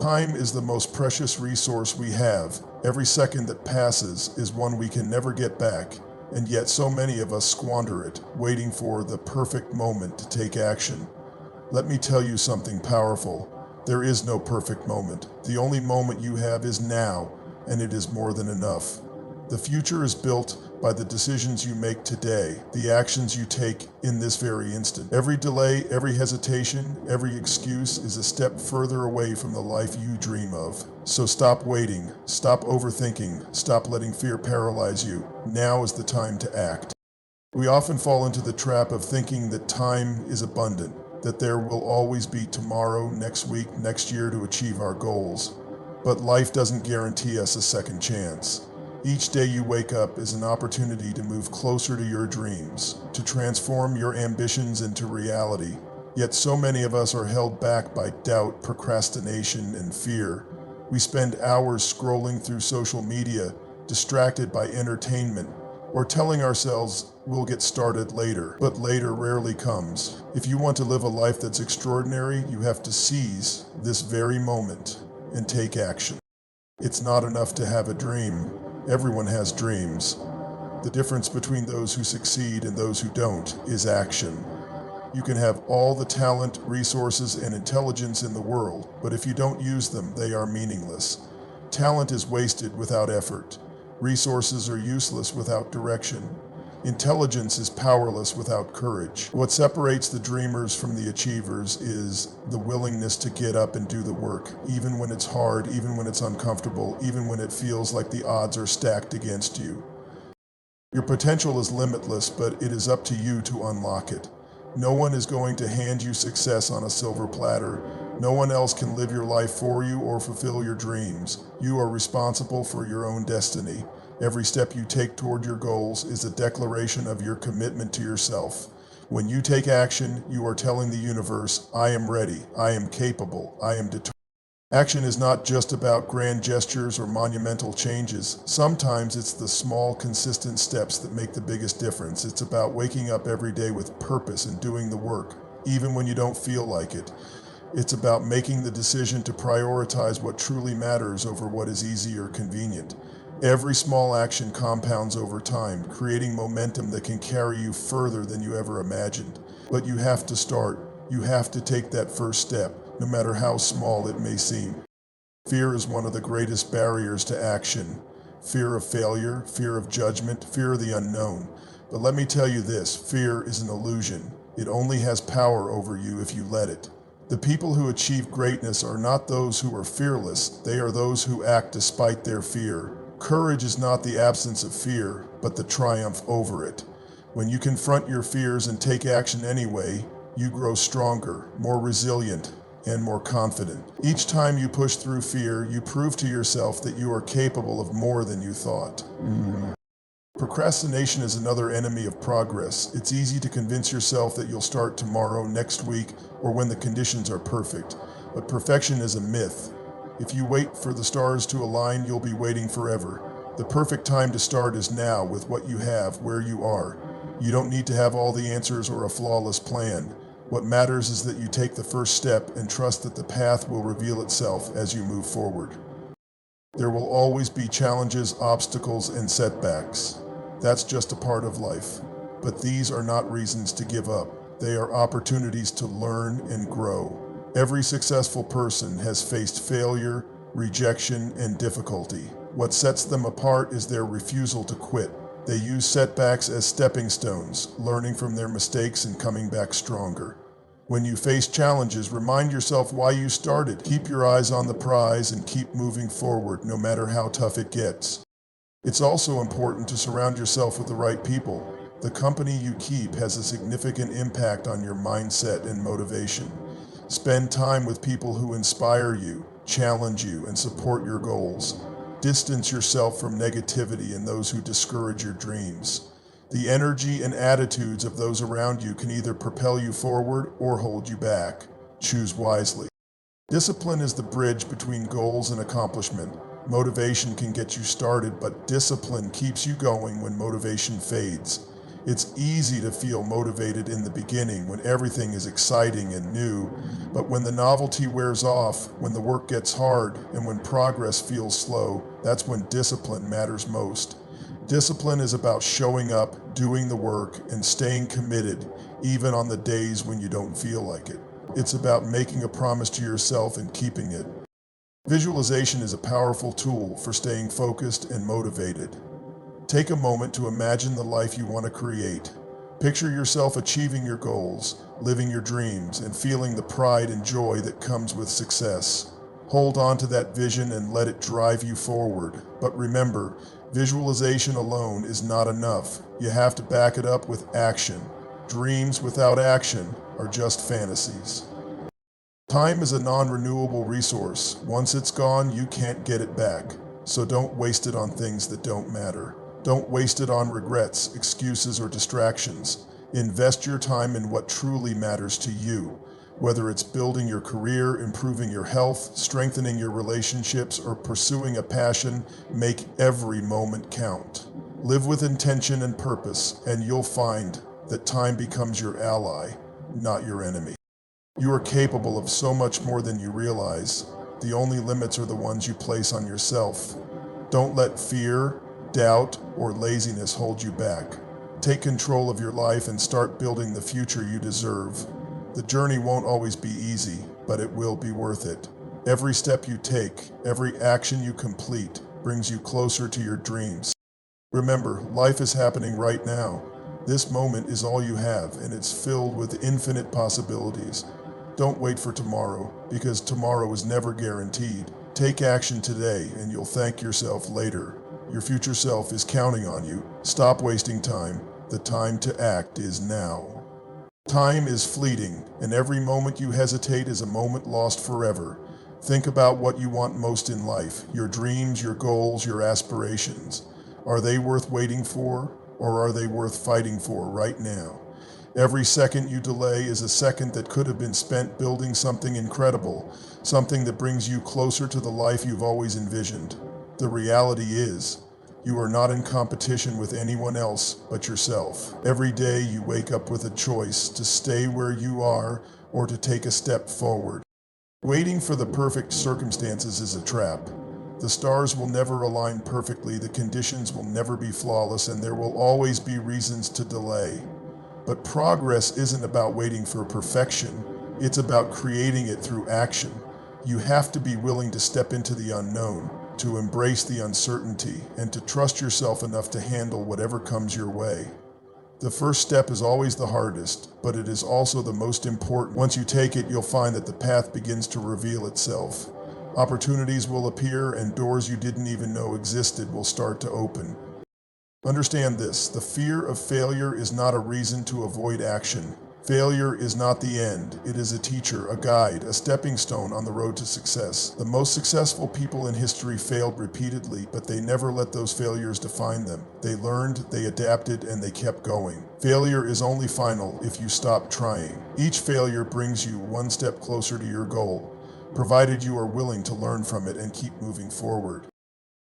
Time is the most precious resource we have. Every second that passes is one we can never get back, and yet so many of us squander it, waiting for the perfect moment to take action. Let me tell you something powerful. There is no perfect moment. The only moment you have is now, and it is more than enough. The future is built by the decisions you make today, the actions you take in this very instant. Every delay, every hesitation, every excuse is a step further away from the life you dream of. So stop waiting, stop overthinking, stop letting fear paralyze you. Now is the time to act. We often fall into the trap of thinking that time is abundant, that there will always be tomorrow, next week, next year to achieve our goals. But life doesn't guarantee us a second chance. Each day you wake up is an opportunity to move closer to your dreams, to transform your ambitions into reality. Yet so many of us are held back by doubt, procrastination, and fear. We spend hours scrolling through social media, distracted by entertainment, or telling ourselves we'll get started later. But later rarely comes. If you want to live a life that's extraordinary, you have to seize this very moment and take action. It's not enough to have a dream. Everyone has dreams. The difference between those who succeed and those who don't is action. You can have all the talent, resources, and intelligence in the world, but if you don't use them, they are meaningless. Talent is wasted without effort. Resources are useless without direction. Intelligence is powerless without courage. What separates the dreamers from the achievers is the willingness to get up and do the work, even when it's hard, even when it's uncomfortable, even when it feels like the odds are stacked against you. Your potential is limitless, but it is up to you to unlock it. No one is going to hand you success on a silver platter. No one else can live your life for you or fulfill your dreams. You are responsible for your own destiny. Every step you take toward your goals is a declaration of your commitment to yourself. When you take action, you are telling the universe, I am ready, I am capable, I am determined. Action is not just about grand gestures or monumental changes. Sometimes it's the small, consistent steps that make the biggest difference. It's about waking up every day with purpose and doing the work, even when you don't feel like it. It's about making the decision to prioritize what truly matters over what is easy or convenient. Every small action compounds over time, creating momentum that can carry you further than you ever imagined. But you have to start. You have to take that first step, no matter how small it may seem. Fear is one of the greatest barriers to action. Fear of failure, fear of judgment, fear of the unknown. But let me tell you this, fear is an illusion. It only has power over you if you let it. The people who achieve greatness are not those who are fearless, they are those who act despite their fear. Courage is not the absence of fear, but the triumph over it. When you confront your fears and take action anyway, you grow stronger, more resilient, and more confident. Each time you push through fear, you prove to yourself that you are capable of more than you thought. Procrastination is another enemy of progress. It's easy to convince yourself that you'll start tomorrow, next week, or when the conditions are perfect. But perfection is a myth. If you wait for the stars to align, you'll be waiting forever. The perfect time to start is now, with what you have, where you are. You don't need to have all the answers or a flawless plan. What matters is that you take the first step and trust that the path will reveal itself as you move forward. There will always be challenges, obstacles, and setbacks. That's just a part of life. But these are not reasons to give up. They are opportunities to learn and grow. Every successful person has faced failure, rejection, and difficulty. What sets them apart is their refusal to quit. They use setbacks as stepping stones, learning from their mistakes and coming back stronger. When you face challenges, remind yourself why you started. Keep your eyes on the prize and keep moving forward, no matter how tough it gets. It's also important to surround yourself with the right people. The company you keep has a significant impact on your mindset and motivation. Spend time with people who inspire you, challenge you, and support your goals. Distance yourself from negativity and those who discourage your dreams. The energy and attitudes of those around you can either propel you forward or hold you back. Choose wisely. Discipline is the bridge between goals and accomplishment. Motivation can get you started, but discipline keeps you going when motivation fades. It's easy to feel motivated in the beginning when everything is exciting and new, but when the novelty wears off, when the work gets hard, and when progress feels slow, that's when discipline matters most. Discipline is about showing up, doing the work, and staying committed, even on the days when you don't feel like it. It's about making a promise to yourself and keeping it. Visualization is a powerful tool for staying focused and motivated. Take a moment to imagine the life you want to create. Picture yourself achieving your goals, living your dreams, and feeling the pride and joy that comes with success. Hold on to that vision and let it drive you forward. But remember, visualization alone is not enough. You have to back it up with action. Dreams without action are just fantasies. Time is a non-renewable resource. Once it's gone, you can't get it back. So don't waste it on things that don't matter. Don't waste it on regrets, excuses, or distractions. Invest your time in what truly matters to you. Whether it's building your career, improving your health, strengthening your relationships, or pursuing a passion, make every moment count. Live with intention and purpose, and you'll find that time becomes your ally, not your enemy. You are capable of so much more than you realize. The only limits are the ones you place on yourself. Don't let fear, doubt, or laziness hold you back. Take control of your life and start building the future you deserve. The journey won't always be easy, but it will be worth it. Every step you take, every action you complete, brings you closer to your dreams. Remember, life is happening right now. This moment is all you have, and it's filled with infinite possibilities. Don't wait for tomorrow, because tomorrow is never guaranteed. Take action today, and you'll thank yourself later. Your future self is counting on you. Stop wasting time. The time to act is now. Time is fleeting, and every moment you hesitate is a moment lost forever. Think about what you want most in life, your dreams, your goals, your aspirations. Are they worth waiting for, or are they worth fighting for right now? Every second you delay is a second that could have been spent building something incredible, something that brings you closer to the life you've always envisioned. The reality is, you are not in competition with anyone else but yourself. Every day you wake up with a choice to stay where you are or to take a step forward. Waiting for the perfect circumstances is a trap. The stars will never align perfectly, the conditions will never be flawless, and there will always be reasons to delay. But progress isn't about waiting for perfection. It's about creating it through action. You have to be willing to step into the unknown, to embrace the uncertainty, and to trust yourself enough to handle whatever comes your way. The first step is always the hardest, but it is also the most important. Once you take it, you'll find that the path begins to reveal itself. Opportunities will appear, and doors you didn't even know existed will start to open. Understand this, the fear of failure is not a reason to avoid action. Failure is not the end. It is a teacher, a guide, a stepping stone on the road to success. The most successful people in history failed repeatedly, but they never let those failures define them. They learned, they adapted, and they kept going. Failure is only final if you stop trying. Each failure brings you one step closer to your goal, provided you are willing to learn from it and keep moving forward.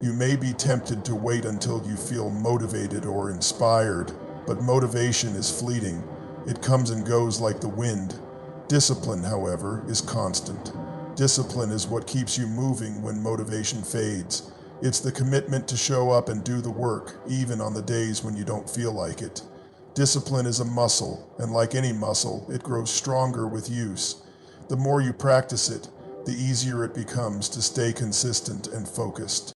You may be tempted to wait until you feel motivated or inspired, but motivation is fleeting. It comes and goes like the wind. Discipline, however, is constant. Discipline is what keeps you moving when motivation fades. It's the commitment to show up and do the work, even on the days when you don't feel like it. Discipline is a muscle, and like any muscle, it grows stronger with use. The more you practice it, the easier it becomes to stay consistent and focused.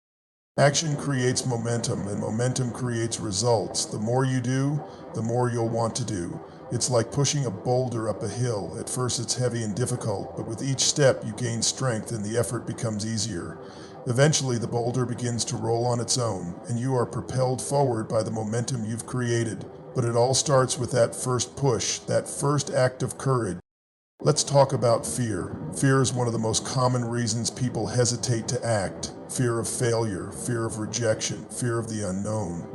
Action creates momentum, and momentum creates results. The more you do, the more you'll want to do. It's like pushing a boulder up a hill. At first it's heavy and difficult, but with each step you gain strength and the effort becomes easier. Eventually the boulder begins to roll on its own, and you are propelled forward by the momentum you've created. But it all starts with that first push, that first act of courage. Let's talk about fear. Fear is one of the most common reasons people hesitate to act. Fear of failure, fear of rejection, fear of the unknown.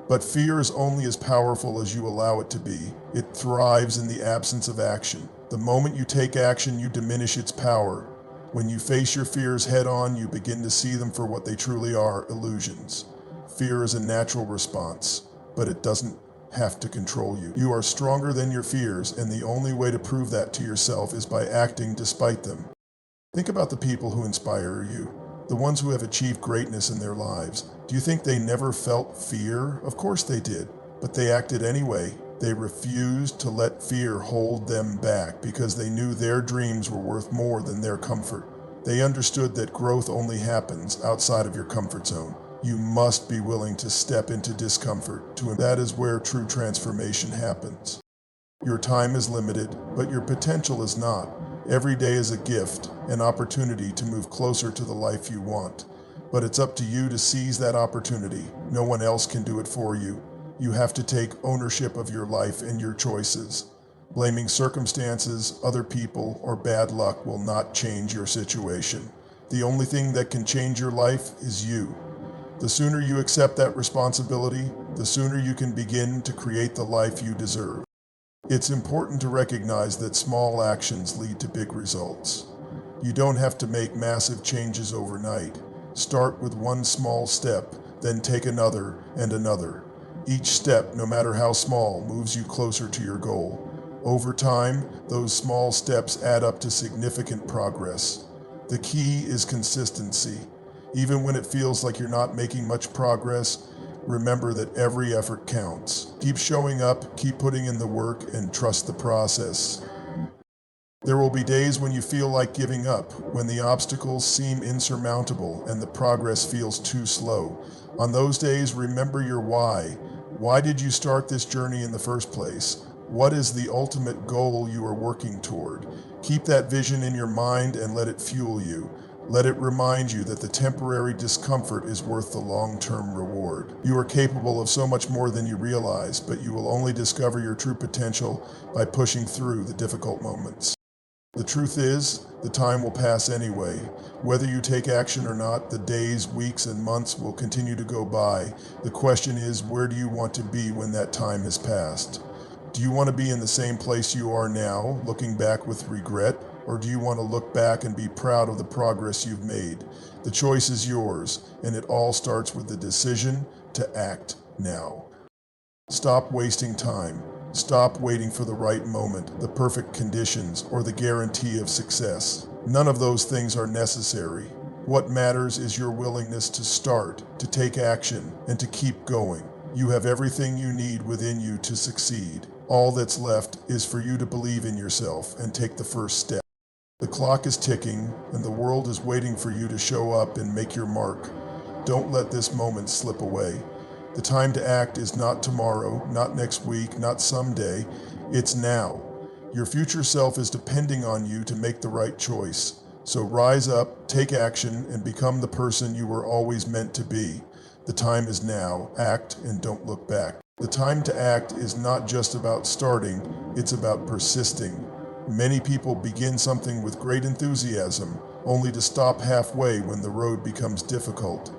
But fear is only as powerful as you allow it to be. It thrives in the absence of action. The moment you take action, you diminish its power. When you face your fears head on, you begin to see them for what they truly are, illusions. Fear is a natural response, but it doesn't have to control you. You are stronger than your fears, and the only way to prove that to yourself is by acting despite them. Think about the people who inspire you, the ones who have achieved greatness in their lives. Do you think they never felt fear? Of course they did, but they acted anyway. They refused to let fear hold them back because they knew their dreams were worth more than their comfort. They understood that growth only happens outside of your comfort zone. You must be willing to step into discomfort. That is where true transformation happens. Your time is limited, but your potential is not. Every day is a gift, an opportunity to move closer to the life you want. But it's up to you to seize that opportunity. No one else can do it for you. You have to take ownership of your life and your choices. Blaming circumstances, other people, or bad luck will not change your situation. The only thing that can change your life is you. The sooner you accept that responsibility, the sooner you can begin to create the life you deserve. It's important to recognize that small actions lead to big results. You don't have to make massive changes overnight. Start with one small step, then take another and another. Each step, no matter how small, moves you closer to your goal. Over time, those small steps add up to significant progress. The key is consistency. Even when it feels like you're not making much progress, remember that every effort counts. Keep showing up, keep putting in the work, and trust the process. There will be days when you feel like giving up, when the obstacles seem insurmountable and the progress feels too slow. On those days, remember your why. Why did you start this journey in the first place? What is the ultimate goal you are working toward? Keep that vision in your mind and let it fuel you. Let it remind you that the temporary discomfort is worth the long-term reward. You are capable of so much more than you realize, but you will only discover your true potential by pushing through the difficult moments. The truth is, the time will pass anyway. Whether you take action or not, the days, weeks, and months will continue to go by. The question is, where do you want to be when that time has passed? Do you want to be in the same place you are now, looking back with regret? Or do you want to look back and be proud of the progress you've made? The choice is yours, and it all starts with the decision to act now. Stop wasting time. Stop waiting for the right moment, the perfect conditions, or the guarantee of success. None of those things are necessary. What matters is your willingness to start, to take action, and to keep going. You have everything you need within you to succeed. All that's left is for you to believe in yourself and take the first step. The clock is ticking, and the world is waiting for you to show up and make your mark. Don't let this moment slip away. The time to act is not tomorrow, not next week, not someday. It's now. Your future self is depending on you to make the right choice. So rise up, take action, and become the person you were always meant to be. The time is now. Act and don't look back. The time to act is not just about starting, it's about persisting. Many people begin something with great enthusiasm, only to stop halfway when the road becomes difficult.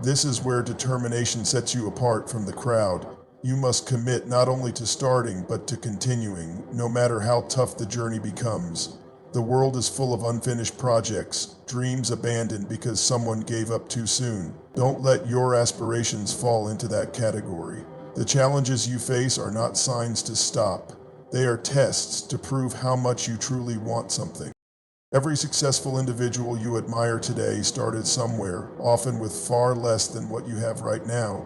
This is where determination sets you apart from the crowd. You must commit not only to starting, but to continuing, no matter how tough the journey becomes. The world is full of unfinished projects, dreams abandoned because someone gave up too soon. Don't let your aspirations fall into that category. The challenges you face are not signs to stop. They are tests to prove how much you truly want something. Every successful individual you admire today started somewhere, often with far less than what you have right now.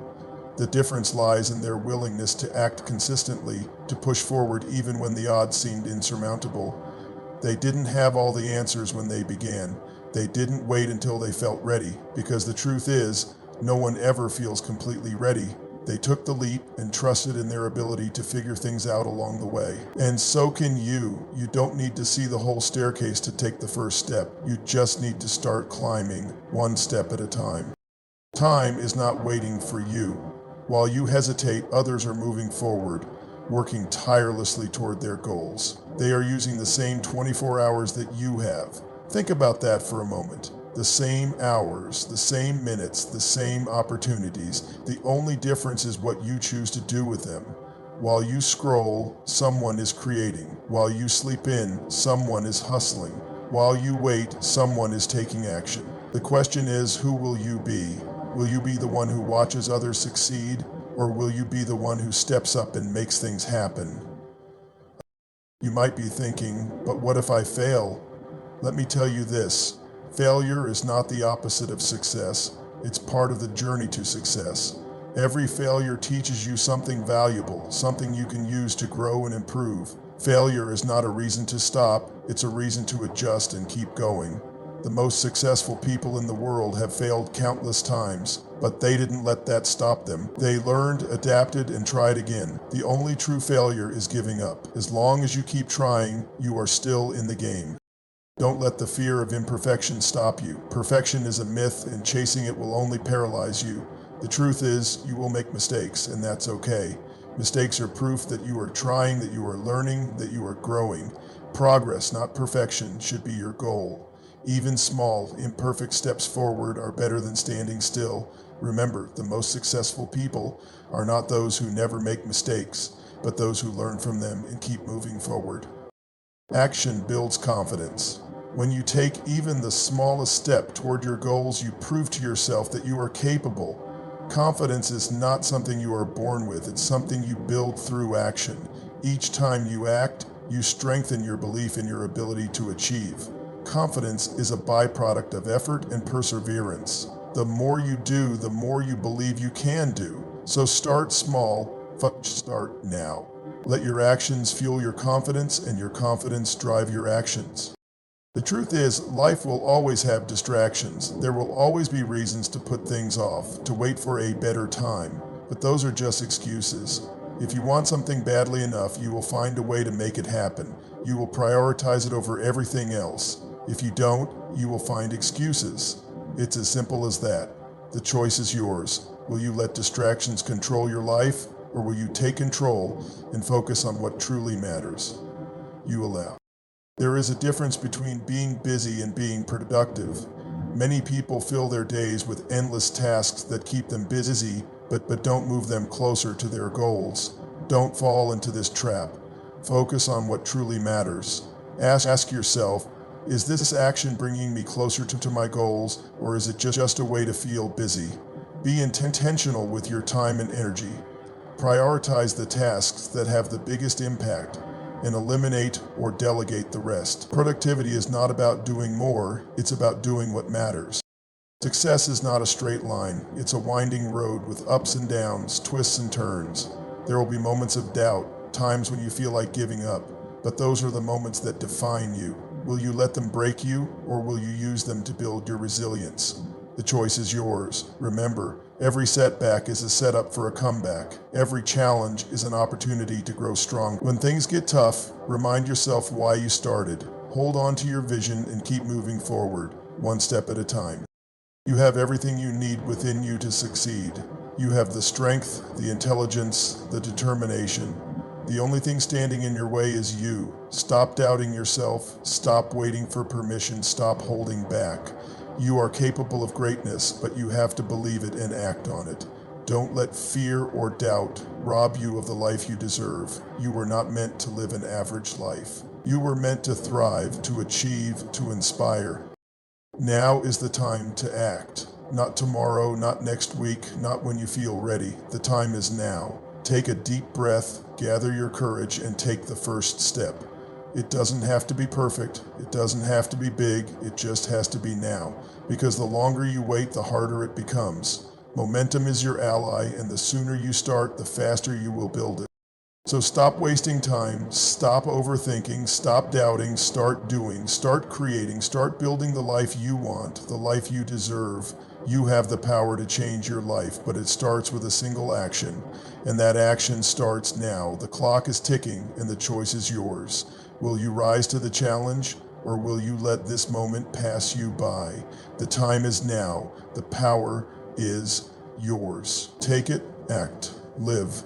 The difference lies in their willingness to act consistently, to push forward even when the odds seemed insurmountable. They didn't have all the answers when they began. They didn't wait until they felt ready, because the truth is, no one ever feels completely ready. They took the leap and trusted in their ability to figure things out along the way. And so can you. You don't need to see the whole staircase to take the first step. You just need to start climbing, one step at a time. Time is not waiting for you. While you hesitate, others are moving forward, working tirelessly toward their goals. They are using the same 24 hours that you have. Think about that for a moment. The same hours, the same minutes, the same opportunities. The only difference is what you choose to do with them. While you scroll, someone is creating. While you sleep in, someone is hustling. While you wait, someone is taking action. The question is, who will you be? Will you be the one who watches others succeed, Or will you be the one who steps up and makes things happen? You might be thinking, but what if I fail? Let me tell you this. Failure is not the opposite of success. It's part of the journey to success. Every failure teaches you something valuable, something you can use to grow and improve. Failure is not a reason to stop, it's a reason to adjust and keep going. The most successful people in the world have failed countless times, but they didn't let that stop them. They learned, adapted, and tried again. The only true failure is giving up. As long as you keep trying, you are still in the game. Don't let the fear of imperfection stop you. Perfection is a myth, and chasing it will only paralyze you. The truth is, you will make mistakes, and that's okay. Mistakes are proof that you are trying, that you are learning, that you are growing. Progress, not perfection, should be your goal. Even small, imperfect steps forward are better than standing still. Remember, the most successful people are not those who never make mistakes, but those who learn from them and keep moving forward. Action builds confidence. When you take even the smallest step toward your goals, you prove to yourself that you are capable. Confidence is not something you are born with, it's something you build through action. Each time you act, you strengthen your belief in your ability to achieve. Confidence is a byproduct of effort and perseverance. The more you do, the more you believe you can do. So start small, start now. Let your actions fuel your confidence and your confidence drive your actions. The truth is, life will always have distractions. There will always be reasons to put things off, to wait for a better time. But those are just excuses. If you want something badly enough, you will find a way to make it happen. You will prioritize it over everything else. If you don't, you will find excuses. It's as simple as that. The choice is yours. Will you let distractions control your life, or will you take control and focus on what truly matters? You allow. There is a difference between being busy and being productive. Many people fill their days with endless tasks that keep them busy, but don't move them closer to their goals. Don't fall into this trap. Focus on what truly matters. Ask yourself, is this action bringing me closer to my goals, or is it just a way to feel busy? Be intentional with your time and energy. Prioritize the tasks that have the biggest impact and eliminate or delegate the rest. Productivity is not about doing more, it's about doing what matters. Success is not a straight line, it's a winding road with ups and downs, twists and turns. There will be moments of doubt, times when you feel like giving up, but those are the moments that define you. Will you let them break you, or will you use them to build your resilience? The choice is yours. Remember, every setback is a setup for a comeback. Every challenge is an opportunity to grow strong. When things get tough, remind yourself why you started. Hold on to your vision and keep moving forward, one step at a time. You have everything you need within you to succeed. You have the strength, the intelligence, the determination. The only thing standing in your way is you. Stop doubting yourself. Stop waiting for permission. Stop holding back. You are capable of greatness, but you have to believe it and act on it. Don't let fear or doubt rob you of the life you deserve. You were not meant to live an average life. You were meant to thrive, to achieve, to inspire. Now is the time to act. Not tomorrow, not next week, not when you feel ready. The time is now. Take a deep breath, gather your courage, and take the first step. It doesn't have to be perfect, it doesn't have to be big, it just has to be now. Because the longer you wait, the harder it becomes. Momentum is your ally, and the sooner you start, the faster you will build it. So stop wasting time, stop overthinking, stop doubting, start doing, start creating, start building the life you want, the life you deserve. You have the power to change your life, but it starts with a single action, and that action starts now. The clock is ticking, and the choice is yours. Will you rise to the challenge, or will you let this moment pass you by? The time is now. The power is yours. Take it, act, live.